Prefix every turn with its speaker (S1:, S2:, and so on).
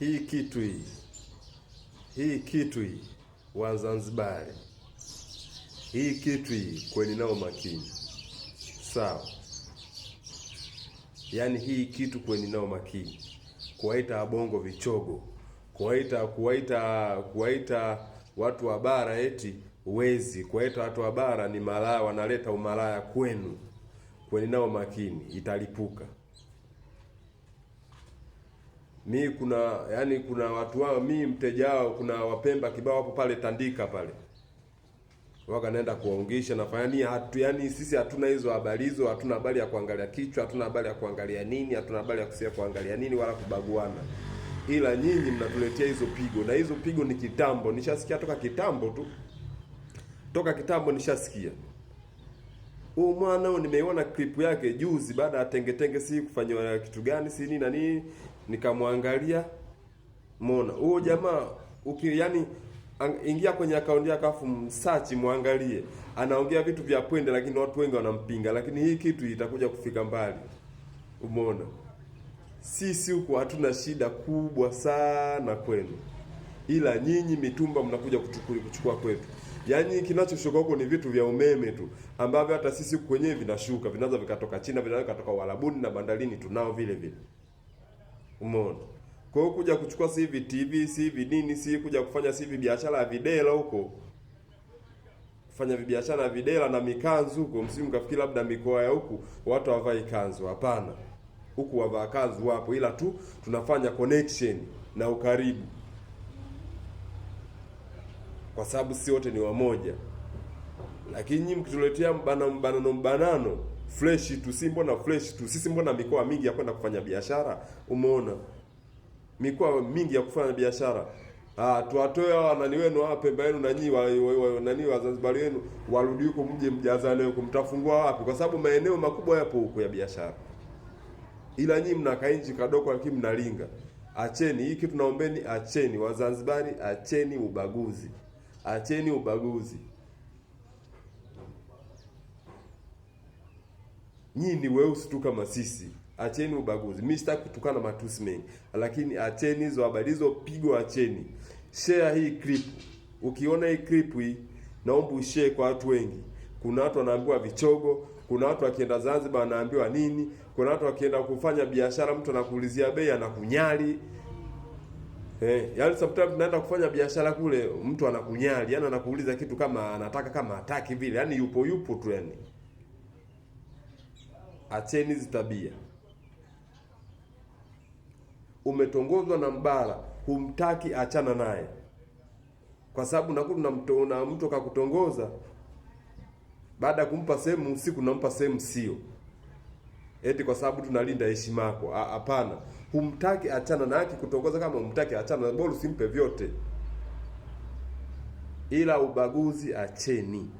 S1: hii kitu Wazanzibari, hii kitu kweni nao makini, sawa? Yaani hii kitu kweni nao makini, kuwaita wabongo vichogo, kuwaita watu wa bara eti wezi, kuwaita watu wa bara ni malaya, wanaleta umalaya kwenu. Kweni nao makini, italipuka. Kuna watu wao, mteja wao, kuna Wapemba kibao hapo pale Tandika pale, waka naenda kuwaungisha na sisi hatuna hizo habari hizo, hatuna habari ya kuangalia kichwa, hatuna habari ya kuangalia nini, hatuna habari ya kusia kuangalia nini wala kubaguana. Ila nyinyi mnatuletea hizo pigo, na hizo pigo ni kitambo, nishasikia toka kitambo nishasikia. Huyu mwana nimeiona clip yake juzi baada ya tenge si kufanywa kitu gani si nini na nini, nikamwangalia. Muona huyo jamaa ingia kwenye account yake afu msearch muangalie. Anaongea vitu vya pwende lakini watu wengi wanampinga, lakini hii kitu itakuja kufika mbali. Umeona? Sisi huko hatuna shida kubwa sana kwenu. Ila nyinyi mitumba mnakuja kuchukua kwetu. Yaani kinachoshuka huko ni vitu vya umeme tu, ambavyo hata sisi huko kwenyewe vinashuka, vinaweza vikatoka China, vinaweza vikatoka Uarabuni na bandarini tunao vile vile. Umeona? Kwa hiyo kuja kuchukua si hivi TV, si hivi nini, si kuja kufanya si hivi biashara ya videla huko. Kufanya biashara ya videla na mikanzu huko, msimu kafikiri labda mikoa ya huku watu hawavai kanzu. Hapana. Huku wavaa kanzu wapo, ila tu tunafanya connection na ukaribu. Kwa sababu si wote ni wamoja. Lakini nyinyi mkituletea mbanano fresh tu, si mbona fresh tu. Sisi mbona mikoa mingi ya kwenda kufanya biashara? Umeona? Mikoa mingi ya kufanya biashara. Tuwatoe hawa nani wenu hapa Pemba yenu na nyinyi Wazanzibari wenu warudi huko, mje mjazane huko, mtafungua wapi? Kwa sababu maeneo makubwa yapo huko ya biashara. Ila nyinyi mnakaa nje kadoko lakini mnalinga. Acheni hiki, tunaombeni acheni Wazanzibari, acheni ubaguzi. Acheni ubaguzi. Nyinyi ni weusi tu kama sisi. Acheni ubaguzi. Mimi sitaki kutukana matusi mengi, lakini acheni hizo habari hizo, pigo acheni. Share hii clip. Ukiona hii clip hii, naomba ushare kwa watu wengi. Kuna watu wanaambiwa vichogo, kuna watu wakienda Zanzibar wanaambiwa nini, kuna watu wakienda kufanya biashara mtu anakuulizia bei anakunyali. Yaani sometimes tunaenda kufanya biashara kule mtu anakunyali, yaani anakuuliza kitu kama anataka kama hataki vile, yaani yupo tu yani. Acheni hizo tabia. Umetongozwa na mbara, humtaki, achana naye. Kwa sababu na mtu akakutongoza, baada ya kumpa sehemu usiku nampa sehemu sio. Eti kwa sababu tunalinda heshima yako. Hapana. Humtaki, achana na yake kutongoza. Kama humtaki, achana, bora usimpe vyote. Ila ubaguzi acheni.